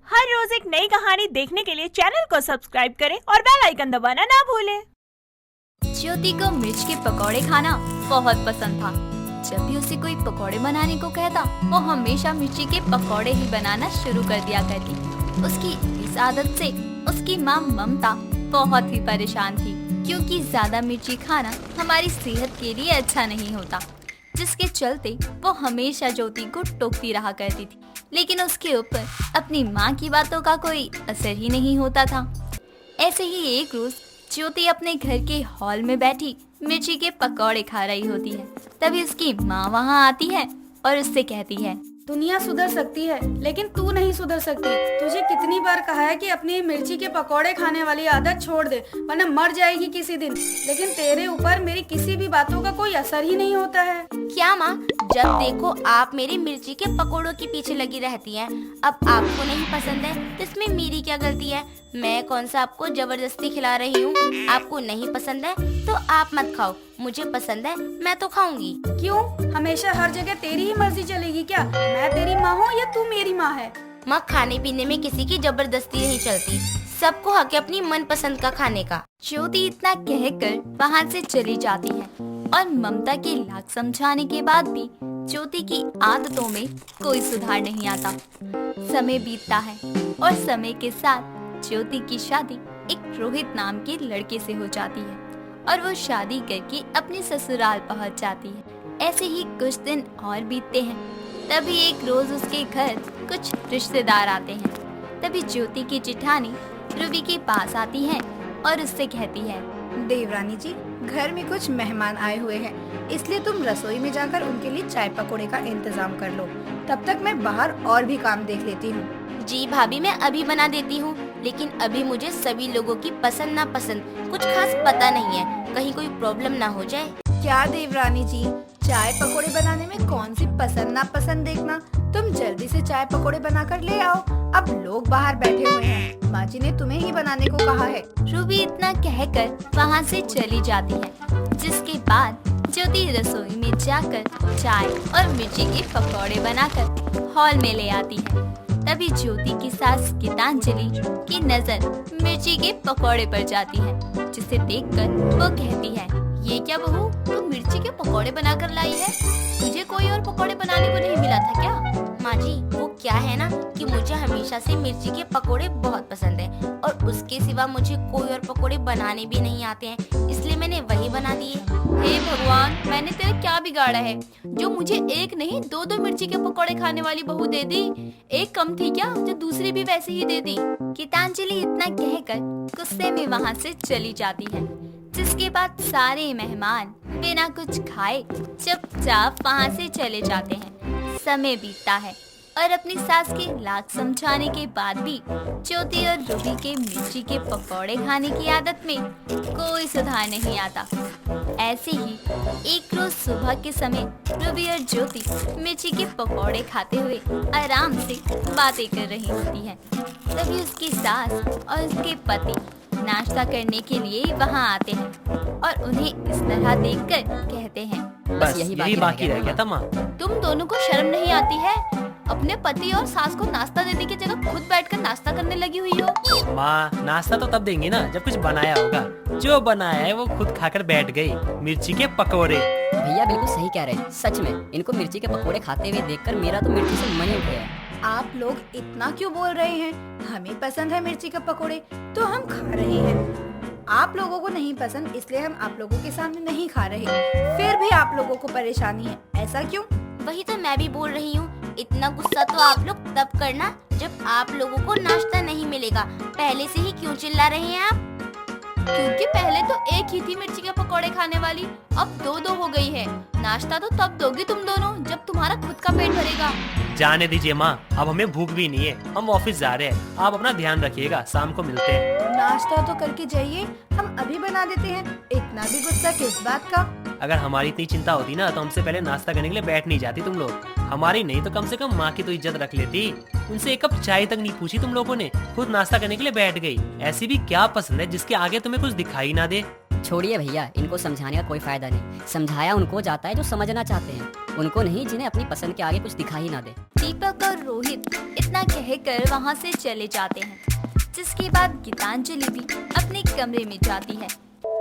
हर रोज एक नई कहानी देखने के लिए चैनल को सब्सक्राइब करें और बेल आइकन दबाना ना भूलें। ज्योति को मिर्च के पकौड़े खाना बहुत पसंद था। जब भी उसे कोई पकौड़े बनाने को कहता, वो हमेशा मिर्ची के पकौड़े ही बनाना शुरू कर दिया करती। उसकी इस आदत से उसकी माँ ममता बहुत ही परेशान थी, क्योंकि ज्यादा मिर्ची खाना हमारी सेहत के लिए अच्छा नहीं होता, जिसके चलते वो हमेशा ज्योति को टोकती रहा करती थी। लेकिन उसके ऊपर अपनी माँ की बातों का कोई असर ही नहीं होता था। ऐसे ही एक रोज ज्योति अपने घर के हॉल में बैठी मिर्ची के पकौड़े खा रही होती है। तभी उसकी माँ वहाँ आती है और उससे कहती है, दुनिया सुधर सकती है लेकिन तू नहीं सुधर सकती। तुझे कितनी बार कहा है कि अपनी मिर्ची के पकौड़े खाने वाली आदत छोड़ दे, वरना मर जाएगी किसी दिन। लेकिन तेरे ऊपर मेरी किसी भी बातों का कोई असर ही नहीं होता है। क्या माँ, जब देखो आप मेरी मिर्ची के पकोड़ों के पीछे लगी रहती हैं। अब आपको नहीं पसंद है तो इसमें मेरी क्या गलती है? मैं कौन सा आपको जबरदस्ती खिला रही हूँ? आपको नहीं पसंद है तो आप मत खाओ, मुझे पसंद है मैं तो खाऊंगी। क्यों हमेशा हर जगह तेरी ही मर्जी चलेगी क्या? मैं तेरी माँ हूँ या तू मेरी माँ है? माँ, खाने पीने में किसी की जबरदस्ती नहीं चलती, सबको हक है अपनी मनपसंद का खाने का। ज्योति इतना कहकर वहाँ से चली जाती है और ममता की लाख समझाने के बाद भी ज्योति की आदतों में कोई सुधार नहीं आता। समय बीतता है और समय के साथ ज्योति की शादी एक रोहित नाम के लड़के से हो जाती है और वो शादी करके अपने ससुराल पहुंच जाती है। ऐसे ही कुछ दिन और बीतते हैं। तभी एक रोज उसके घर कुछ रिश्तेदार आते हैं। तभी ज्योति की जेठानी रूबी के पास आती है और उससे कहती है, देवरानी जी, घर में कुछ मेहमान आए हुए हैं, इसलिए तुम रसोई में जाकर उनके लिए चाय पकौड़े का इंतजाम कर लो। तब तक मैं बाहर और भी काम देख लेती हूँ। जी भाभी, मैं अभी बना देती हूँ, लेकिन अभी मुझे सभी लोगों की पसंद ना पसंद कुछ खास पता नहीं है, कहीं कोई प्रॉब्लम ना हो जाए। क्या देवरानी जी, चाय पकौड़े बनाने में कौन सी पसंद ना पसंद देखना। तुम जल्दी से चाय पकौड़े बनाकर ले आओ, अब लोग बाहर बैठे हुए हैं। माँ जी ने तुम्हें ही बनाने को कहा है। रूबी इतना कहकर वहाँ से चली जाती है, जिसके बाद ज्योति रसोई में जाकर चाय और मिर्ची के पकौड़े बनाकर हॉल में ले आती है। तभी ज्योति की सास गीतांजलि की नजर मिर्ची के पकौड़े पर जाती है, जिसे देखकर वो कहती है, ये क्या बहू, तू मिर्ची के पकौड़े बनाकर लाई है? तुझे कोई और पकौड़े बनाने को नहीं मिला था क्या? माँ जी, वो क्या है ना कि मुझे हमेशा से मिर्ची के पकोड़े बहुत पसंद है और उसके सिवा मुझे कोई और पकोड़े बनाने भी नहीं आते हैं, इसलिए मैंने वही बना दिए। हे भगवान, मैंने तेरा क्या बिगाड़ा है जो मुझे एक नहीं दो दो मिर्ची के पकौड़े खाने वाली बहू दे दी? एक कम थी क्या जो दूसरी भी वैसे ही दे दी? गीतांजलि इतना कहकर गुस्से में वहाँ से चली जाती है, जिसके बाद सारे मेहमान बिना कुछ खाए चुपचाप वहाँ से चले जाते हैं। समय बीतता है और अपनी सास की लाख समझाने के बाद भी ज्योति और रूबी के मिर्ची के पकौड़े खाने की आदत में कोई सुधार नहीं आता। ऐसे ही एक रोज सुबह के समय रूबी और ज्योति मिर्ची के पकौड़े खाते हुए आराम से बातें कर रही होती हैं। तभी उसकी सास और उसके पति नाश्ता करने के लिए वहाँ आते हैं और उन्हें इस तरह देखकर कहते हैं, बस यही बाकी रह गया था माँ। तुम दोनों को शर्म नहीं आती है? अपने पति और सास को नाश्ता देने की जगह खुद बैठकर नाश्ता करने लगी हुई हो। माँ, नाश्ता तो तब देंगे ना जब कुछ बनाया होगा। जो बनाया है वो खुद खाकर बैठ गई, मिर्ची के पकोड़े। भैया बिल्कुल सही कह रहे हैं, सच में इनको मिर्ची के पकोड़े खाते हुए देखकर मेरा तो मिर्ची से मन ही उठ गया। आप लोग इतना क्यों बोल रहे हैं? हमें पसंद है मिर्ची के पकोड़े तो हम खा रहे हैं। आप लोगों को नहीं पसंद इसलिए हम आप लोगों के सामने नहीं खा रहे, फिर भी आप लोगों को परेशानी है, ऐसा क्यों? वही तो मैं भी बोल रही हूँ, इतना गुस्सा तो आप लोग तब करना जब आप लोगों को नाश्ता नहीं मिलेगा। पहले से ही क्यों चिल्ला रहे हैं आप? क्योंकि पहले तो एक ही थी मिर्ची के पकौड़े खाने वाली, अब दो दो हो गई है। नाश्ता तो तब दोगी तुम दोनों जब तुम्हारा खुद का पेट भरेगा। जाने दीजिए माँ, अब हमें भूख भी नहीं है, हम ऑफिस जा रहे हैं। आप अपना ध्यान रखिएगा, शाम को मिलते हैं। नाश्ता तो करके जाइए, हम अभी बना देते हैं। इतना भी गुस्सा किस बात का? अगर हमारी इतनी चिंता होती ना तो हमसे पहले नाश्ता करने के लिए बैठ नहीं जाती तुम लोग। हमारी नहीं तो कम से कम माँ की तो इज्जत रख लेती। उनसे एक कप चाय तक नहीं पूछी तुम लोगों ने, खुद नाश्ता करने के लिए बैठ गई। ऐसी भी क्या पसंद है जिसके आगे तुम्हें कुछ दिखाई ना दे? छोड़िए भैया, इनको समझाने का कोई फायदा नहीं। समझाया उनको जाता है जो समझना चाहते हैं, उनको नहीं जिन्हें अपनी पसंद के आगे कुछ दिखाई ना दे। दीपक और रोहित इतना कह कहकर वहाँ से चले जाते हैं, जिसके बाद गीतांजलि भी अपने कमरे में जाती है।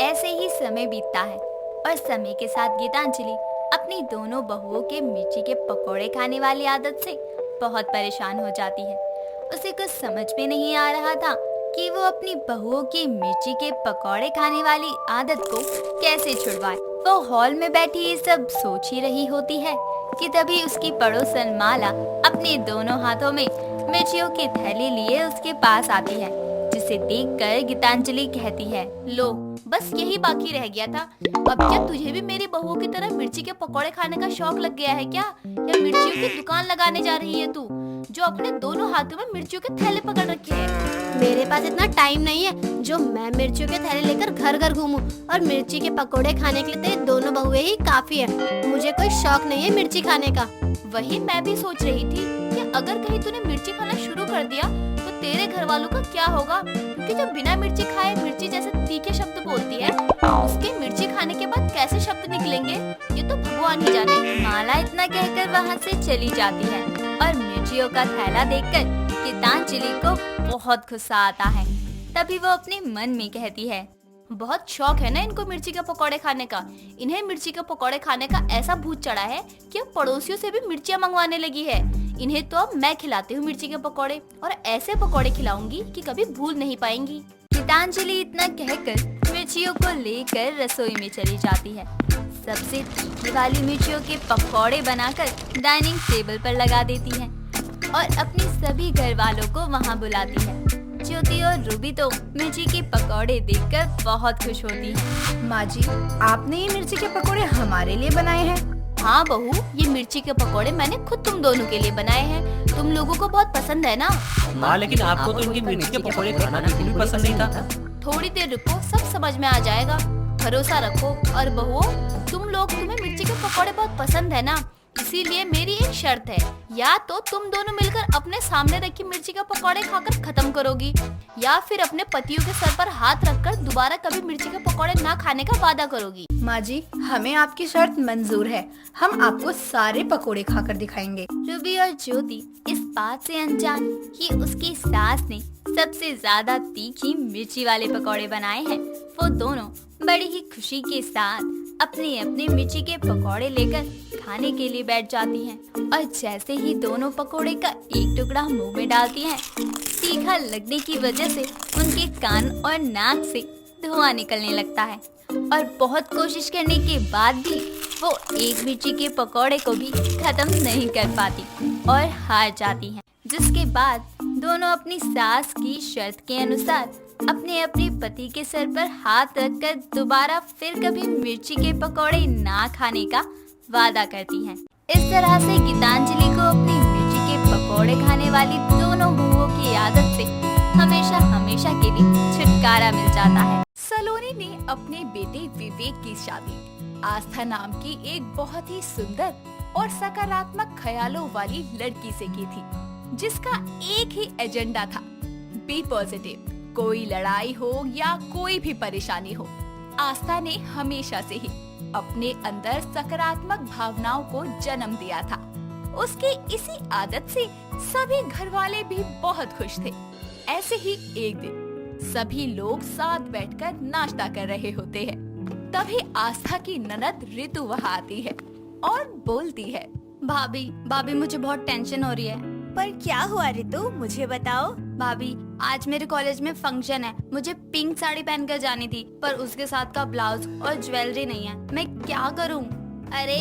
ऐसे ही समय बीतता है और समय के साथ गीतांजलि अपनी दोनों बहुओं के मिर्ची के पकोड़े खाने वाली आदत से बहुत परेशान हो जाती है। उसे कुछ समझ में नहीं आ रहा था कि वो अपनी बहुओं की मिर्ची के पकोड़े खाने वाली आदत को कैसे छुड़वाए। वो हॉल में बैठी ये सब सोच ही रही होती है कि तभी उसकी पड़ोसन माला अपने दोनों हाथों में मिर्चियों की थैली लिए उसके पास आती है, जिसे देखकर गीतांजलि कहती है, लो बस यही बाकी रह गया था। अब क्या तुझे भी मेरी बहुओं की तरह मिर्ची के पकोड़े खाने का शौक लग गया है क्या? या मिर्चियों की दुकान लगाने जा रही है तू, जो अपने दोनों हाथों में मिर्चियों के थैले पकड़ रखे है? मेरे पास इतना टाइम नहीं है जो मैं मिर्चियों के थैले लेकर घर घर घूमूं, और मिर्ची के पकोड़े खाने के लिए तेरी दोनों बहुएं ही काफी है। मुझे कोई शौक नहीं है मिर्ची खाने का। वही मैं भी सोच रही थी कि अगर कहीं तूने मिर्ची खाना शुरू कर दिया तो तेरे घर वालों का क्या होगा, क्योंकि जो बिना मिर्ची खाए मिर्ची जैसे तीखे शब्द बोलती है, उसके मिर्ची खाने के बाद कैसे शब्द निकलेंगे ये तो भगवान ही जाने। माला इतना कहकर वहाँ से चली जाती है और मिर्चियों का थैला देखकर गीतांजलि को बहुत गुस्सा आता है। तभी वो अपने मन में कहती है, बहुत शौक है ना इनको मिर्ची के पकोड़े खाने का। इन्हें मिर्ची के पकोड़े खाने का ऐसा भूत चढ़ा है कि अब पड़ोसियों से भी मिर्चियाँ मंगवाने लगी है। इन्हें तो अब मैं खिलाती हूँ मिर्ची के पकोड़े, और ऐसे पकोड़े खिलाऊंगी कि कभी भूल नहीं पाएंगी। गीतांजलि इतना कहकर मिर्चियों को लेकर रसोई में चली जाती है। सबसे तीखी वाली मिर्चियों के पकोड़े बनाकर डाइनिंग टेबल पर लगा देती है और अपनी सभी घर वालों को वहाँ बुलाती है। ज्योति और रूबी तो मिर्ची के पकोड़े देखकर बहुत खुश होती है। माँ जी, आपने ये मिर्ची के पकोड़े हमारे लिए बनाए हैं? हाँ बहू, ये मिर्ची के पकोड़े मैंने खुद तुम दोनों के लिए बनाए हैं। तुम लोगों को बहुत पसंद है ना? माँ, लेकिन आपको तो इनकी मिर्ची के पकोड़े खाना बिल्कुल भी पसंद नहीं था। थोड़ी देर रुको, सब समझ में आ जाएगा, भरोसा रखो। और बहुओं, तुम्हें मिर्ची के पकोड़े बहुत पसंद है ना, इसीलिए मेरी एक शर्त है, या तो तुम दोनों मिलकर अपने सामने रखी मिर्ची के पकोड़े खाकर खत्म करोगी, या फिर अपने पतियों के सर पर हाथ रखकर दोबारा कभी मिर्ची के पकोड़े ना खाने का वादा करोगी। माँ जी, हमें आपकी शर्त मंजूर है। हम आपको सारे पकोड़े खाकर दिखाएंगे। रूबी और ज्योति इस बात से अनजान कि उसकी सास ने सबसे ज्यादा तीखी मिर्ची वाले पकोड़े बनाए हैं, वो दोनों बड़ी ही खुशी के साथ अपने अपने मिर्ची के पकोड़े लेकर खाने के लिए बैठ जाती हैं। और जैसे ही दोनों पकोड़े का एक टुकड़ा मुंह में डालती हैं, तीखा लगने की वजह से उनके कान और नाक से धुआं निकलने लगता है। और बहुत कोशिश करने के बाद भी वो एक मिर्ची के पकोड़े को भी खत्म नहीं कर पाती और हार जाती हैं। जिसके बाद दोनों अपनी सास की शर्त के अनुसार अपने अपने पति के सर पर हाथ रखकर दोबारा फिर कभी मिर्ची के पकोड़े ना खाने का वादा करती हैं। इस तरह से गीतांजलि को अपनी मिर्ची के पकोड़े खाने वाली दोनों बहुओं की आदत से हमेशा हमेशा के लिए छुटकारा मिल जाता है। सलोनी ने अपने बेटे विवेक की शादी आस्था नाम की एक बहुत ही सुंदर और सकारात्मक ख्यालों वाली लड़की से की थी, जिसका एक ही एजेंडा था, बी पॉजिटिव। कोई लड़ाई हो या कोई भी परेशानी हो, आस्था ने हमेशा से ही अपने अंदर सकारात्मक भावनाओं को जन्म दिया था। उसकी इसी आदत से सभी घर वाले भी बहुत खुश थे। ऐसे ही एक दिन सभी लोग साथ बैठकर नाश्ता कर रहे होते हैं। तभी आस्था की ननद ऋतु वहाँ आती है और बोलती है, भाभी मुझे बहुत टेंशन हो रही है। पर क्या हुआ ऋतु, मुझे बताओ। भाभी, आज मेरे कॉलेज में फंक्शन है, मुझे पिंक साड़ी पहनकर जानी थी, पर उसके साथ का ब्लाउज और ज्वेलरी नहीं है, मैं क्या करूं? अरे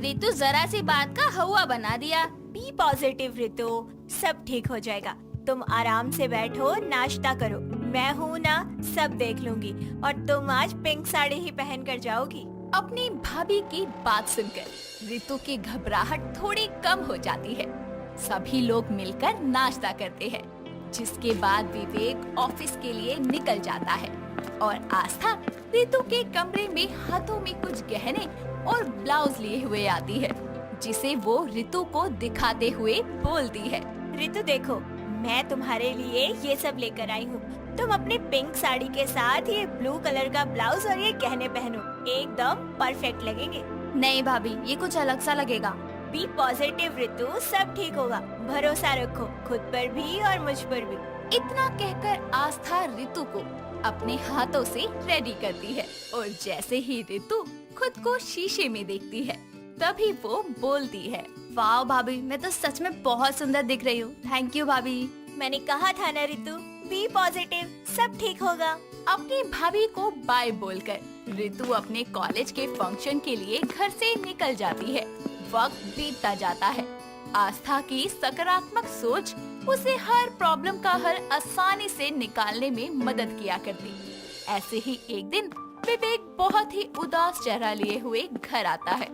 ऋतु, जरा सी बात का हवा बना दिया। बी पॉजिटिव ऋतु, सब ठीक हो जाएगा। तुम आराम से बैठो, नाश्ता करो, मैं हूँ ना, सब देख लूंगी। और तुम आज पिंक साड़ी ही पहन कर जाओगी। अपनी भाभी की बात सुनकर ऋतु की घबराहट थोड़ी कम हो जाती है। सभी लोग मिलकर नाश्ता करते हैं, जिसके बाद विवेक ऑफिस के लिए निकल जाता है और आस्था ऋतु के कमरे में हाथों में कुछ गहने और ब्लाउज लिए हुए आती है, जिसे वो ऋतु को दिखाते हुए बोलती है, ऋतु देखो, मैं तुम्हारे लिए ये सब लेकर आई हूँ। तुम अपने पिंक साड़ी के साथ ये ब्लू कलर का ब्लाउज और ये गहने पहनो, एकदम परफेक्ट लगेंगे। नहीं भाभी, ये कुछ अलग सा लगेगा। बी पॉजिटिव ऋतु, सब ठीक होगा। भरोसा रखो, खुद पर भी और मुझ पर भी। इतना कहकर आस्था रितु को अपने हाथों से रेडी करती है और जैसे ही रितु खुद को शीशे में देखती है तभी वो बोलती है, वाह भाभी, मैं तो सच में बहुत सुंदर दिख रही हूँ। थैंक यू भाभी। मैंने कहा था ना रितु, बी पॉजिटिव, सब ठीक होगा। अपनी भाभी को बाय बोलकर रितु अपने कॉलेज के फंक्शन के लिए घर से निकल जाती है। वक्त बीतता जाता है। आस्था की सकारात्मक सोच उसे हर प्रॉब्लम का हल आसानी से निकालने में मदद किया करती। ऐसे ही एक दिन विवेक बहुत ही उदास चेहरा लिए हुए घर आता है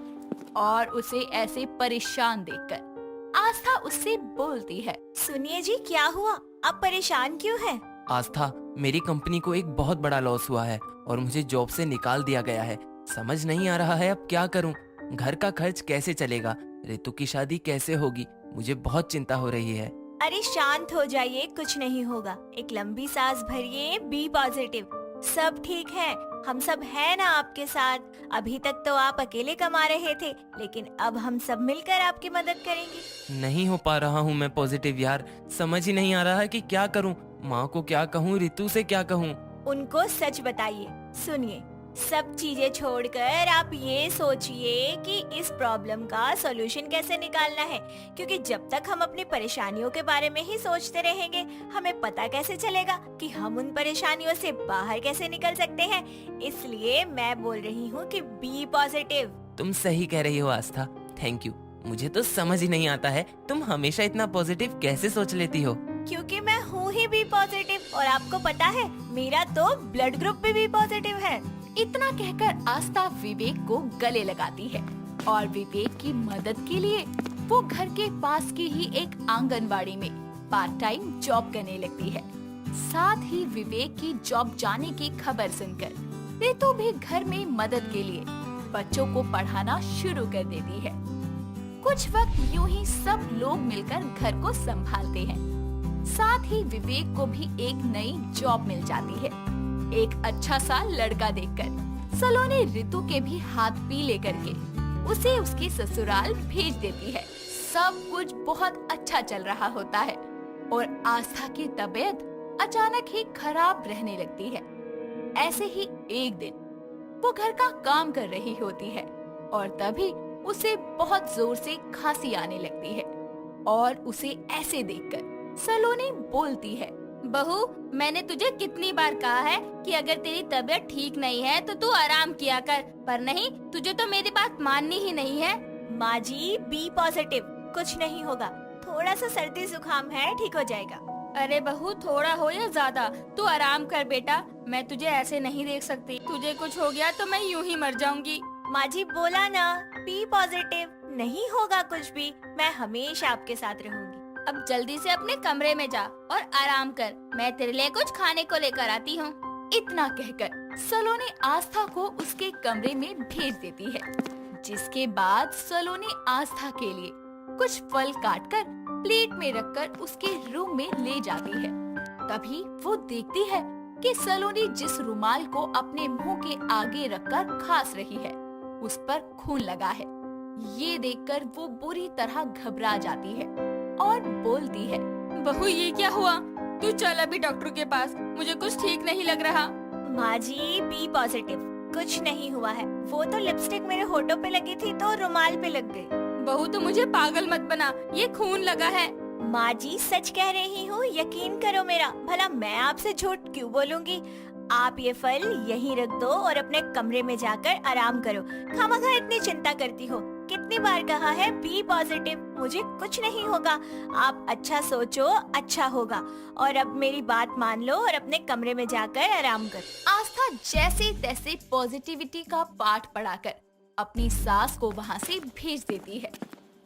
और उसे ऐसे परेशान देखकर आस्था उससे बोलती है, सुनिए जी, क्या हुआ? आप परेशान क्यों हैं? आस्था, मेरी कंपनी को एक बहुत बड़ा लॉस हुआ है और मुझे जॉब से निकाल दिया गया है। समझ नहीं आ रहा है अब क्या करूं। घर का खर्च कैसे चलेगा, रितु की शादी कैसे होगी, मुझे बहुत चिंता हो रही है। अरे शांत हो जाइए, कुछ नहीं होगा। एक लंबी सांस भरिए, बी पॉजिटिव, सब ठीक है। हम सब है ना आपके साथ। अभी तक तो आप अकेले कमा रहे थे, लेकिन अब हम सब मिलकर आपकी मदद करेंगे। नहीं हो पा रहा हूँ मैं पॉजिटिव यार, समझ ही नहीं आ रहा है कि क्या करूँ। माँ को क्या कहूँ, रितु से क्या कहूँ। उनको सच बताइए। सुनिए, सब चीजें छोड़कर आप ये सोचिए कि इस प्रॉब्लम का सॉल्यूशन कैसे निकालना है, क्योंकि जब तक हम अपनी परेशानियों के बारे में ही सोचते रहेंगे, हमें पता कैसे चलेगा कि हम उन परेशानियों से बाहर कैसे निकल सकते हैं। इसलिए मैं बोल रही हूँ कि बी पॉजिटिव। तुम सही कह रही हो आस्था, थैंक यू। मुझे तो समझ ही नहीं आता है तुम हमेशा इतना पॉजिटिव कैसे सोच लेती हो। क्योंकि मैं हूँ ही बी पॉजिटिव, और आपको पता है मेरा तो ब्लड ग्रुप भी बी पॉजिटिव है। इतना कहकर आस्था विवेक को गले लगाती है और विवेक की मदद के लिए वो घर के पास की ही एक आंगनबाड़ी में पार्ट टाइम जॉब करने लगती है। साथ ही विवेक की जॉब जाने की खबर सुनकर रितु भी घर में मदद के लिए बच्चों को पढ़ाना शुरू कर देती है। कुछ वक्त यूं ही सब लोग मिलकर घर को संभालते हैं। साथ ही विवेक को भी एक नई जॉब मिल जाती है। एक अच्छा सा लड़का देखकर सलोनी रितु के भी हाथ पीले करके उसे उसके ससुराल भेज देती है। सब कुछ बहुत अच्छा चल रहा होता है और आस्था की तबीयत अचानक ही खराब रहने लगती है। ऐसे ही एक दिन वो घर का काम कर रही होती है और तभी उसे बहुत जोर से खांसी आने लगती है और उसे ऐसे देखकर सलोनी बोलती है, बहू, मैंने तुझे कितनी बार कहा है कि अगर तेरी तबीयत ठीक नहीं है तो तू आराम किया कर, पर नहीं, तुझे तो मेरी बात माननी ही नहीं है। माँ जी, बी पॉजिटिव, कुछ नहीं होगा। थोड़ा सा सर्दी जुकाम है, ठीक हो जाएगा। अरे बहू, थोड़ा हो या ज्यादा, तू आराम कर बेटा। मैं तुझे ऐसे नहीं देख सकती। तुझे कुछ हो गया तो मैं यूं ही मर जाऊंगी। माँ जी बोला ना, बी पॉजिटिव, नहीं होगा कुछ भी। मैं हमेशा आपके साथ रहूंगी। अब जल्दी से अपने कमरे में जा और आराम कर। मैं तेरे लिए कुछ खाने को लेकर आती हूँ। इतना कहकर सलोनी आस्था को उसके कमरे में भेज देती है, जिसके बाद सलोनी आस्था के लिए कुछ फल काटकर प्लेट में रखकर उसके रूम में ले जाती है। तभी वो देखती है कि सलोनी जिस रुमाल को अपने मुंह के आगे रखकर खांस रही है, उस पर खून लगा है। ये देखकर वो बुरी तरह घबरा जाती है और बोलती है, बहू, ये क्या हुआ? तू चल अभी डॉक्टर के पास, मुझे कुछ ठीक नहीं लग रहा। माँ जी, बी पॉजिटिव, कुछ नहीं हुआ है। वो तो लिपस्टिक मेरे होठों पे लगी थी तो रुमाल पे लग गई। बहू, तो मुझे पागल मत बना, ये खून लगा है। माँ जी, सच कह रही हूँ, यकीन करो मेरा। भला मैं आपसे झूठ क्यों बोलूँगी? आप ये फल यहीं रख दो और अपने कमरे में जाकर आराम करो। खामखा इतनी चिंता करती हो। कितनी बार कहा है बी पॉजिटिव, मुझे कुछ नहीं होगा। आप अच्छा सोचो, अच्छा होगा। और अब मेरी बात मान लो और अपने कमरे में जाकर आराम करो। आस्था जैसे तैसे पॉजिटिविटी का पाठ पढ़ाकर अपनी सास को वहाँ से भेज देती है।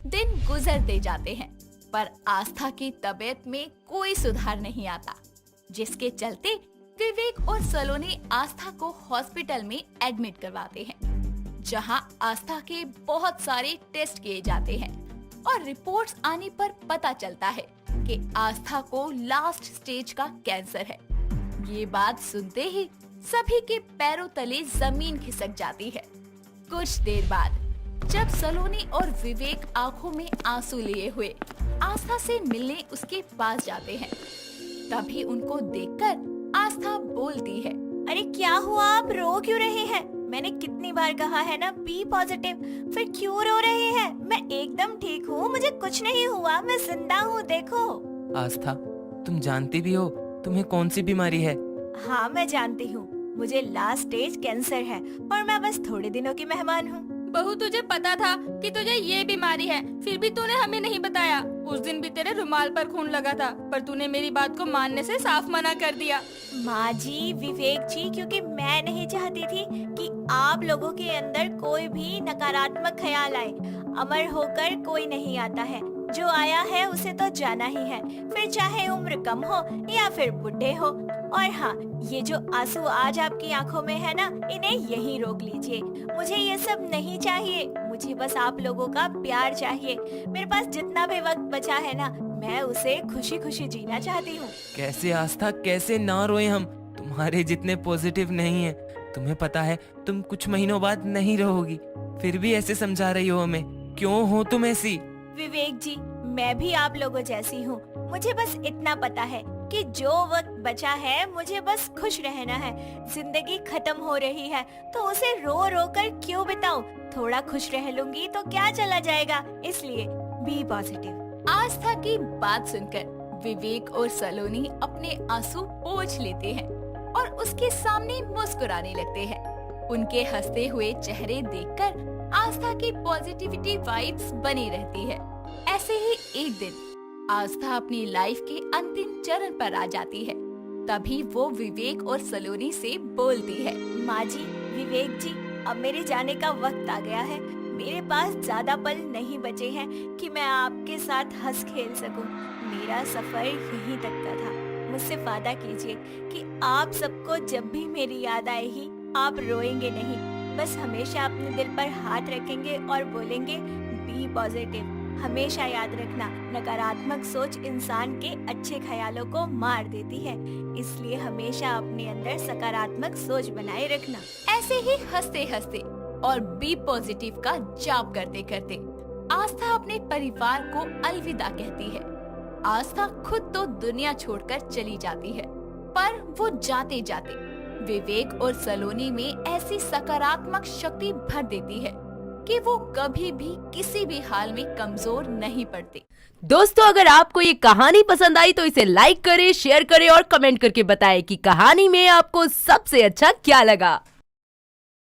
दिन गुजरते जाते हैं पर आस्था की तबीयत में कोई सुधार नहीं आता, जिसके चलते विवेक और सलोनी आस्था को हॉस्पिटल में एडमिट करवाते हैं, जहां आस्था के बहुत सारे टेस्ट किए जाते हैं और रिपोर्ट्स आने पर पता चलता है कि आस्था को लास्ट स्टेज का कैंसर है। ये बात सुनते ही सभी के पैरों तले जमीन खिसक जाती है। कुछ देर बाद जब सलोनी और विवेक आंखों में आंसू लिए हुए आस्था से मिलने उसके पास जाते हैं, तभी उनको देखकर आस्था बोलती है, अरे क्या हुआ, आप रो क्यों रहे हैं? मैंने कितनी बार कहा है ना, बी पॉजिटिव, फिर क्यों रो रहे हैं? मैं एकदम ठीक हूँ, मुझे कुछ नहीं हुआ, मैं जिंदा हूँ, देखो। आस्था, तुम जानती भी हो तुम्हें कौन सी बीमारी है? हाँ मैं जानती हूँ, मुझे लास्ट स्टेज कैंसर है और मैं बस थोड़े दिनों की मेहमान हूँ। बहू, तुझे पता था कि तुझे ये बीमारी है, फिर भी तूने हमें नहीं बताया। उस दिन भी तेरे रुमाल पर खून लगा था, पर तूने मेरी बात को मानने से साफ मना कर दिया। माँ जी, विवेक जी, क्योंकि मैं नहीं चाहती थी कि आप लोगों के अंदर कोई भी नकारात्मक ख्याल आए। अमर होकर कोई नहीं आता है, जो आया है उसे तो जाना ही है, फिर चाहे उम्र कम हो या फिर बुढ़े हो। और हाँ, ये जो आंसू आज आपकी आंखों में है ना, इन्हें यहीं रोक लीजिए। मुझे ये सब नहीं चाहिए, मुझे बस आप लोगों का प्यार चाहिए। मेरे पास जितना भी वक्त बचा है ना, मैं उसे खुशी खुशी जीना चाहती हूँ। कैसे आस्था, कैसे ना रोए हम, तुम्हारे जितने पॉजिटिव नहीं है। तुम्हें पता है तुम कुछ महीनों बाद नहीं रहोगी, फिर भी ऐसे समझा रही हो हमें, क्यों हो तुम ऐसी? विवेक जी, मैं भी आप लोगों जैसी हूँ। मुझे बस इतना पता है कि जो वक्त बचा है मुझे बस खुश रहना है। जिंदगी खत्म हो रही है तो उसे रो रो कर क्यों बिताऊं? थोड़ा खुश रह लूंगी तो क्या चला जाएगा, इसलिए बी पॉजिटिव। आस्था की बात सुनकर विवेक और सलोनी अपने आंसू पोंछ लेते हैं और उसके सामने मुस्कुराने लगते हैं। उनके हंसते हुए चेहरे देखकर आस्था की पॉजिटिविटी वाइब्स बनी रहती है। ऐसे ही एक दिन आस्था अपनी लाइफ के अंतिम चरण पर आ जाती है। तभी वो विवेक और सलोनी से बोलती है, माँ जी, विवेक जी, अब मेरे जाने का वक्त आ गया है। मेरे पास ज्यादा पल नहीं बचे हैं कि मैं आपके साथ हंस खेल सकूं। मेरा सफर यहीं तक का था। मुझसे वादा कीजिए कि आप सबको जब भी मेरी याद आएगी आप रोएंगे नहीं, बस हमेशा अपने दिल पर हाथ रखेंगे और बोलेंगे बी पॉजिटिव। हमेशा याद रखना, नकारात्मक सोच इंसान के अच्छे ख्यालों को मार देती है, इसलिए हमेशा अपने अंदर सकारात्मक सोच बनाए रखना। ऐसे ही हंसते हंसते और बी पॉजिटिव का जाप करते करते आस्था अपने परिवार को अलविदा कहती है। आस्था खुद तो दुनिया छोड़कर चली जाती है, पर वो जाते जाते विवेक और सलोनी में ऐसी सकारात्मक शक्ति भर देती है कि वो कभी भी किसी भी हाल में कमजोर नहीं पड़ते। दोस्तों, अगर आपको ये कहानी पसंद आई तो इसे लाइक करें, शेयर करें और कमेंट करके बताएं कि कहानी में आपको सबसे अच्छा क्या लगा।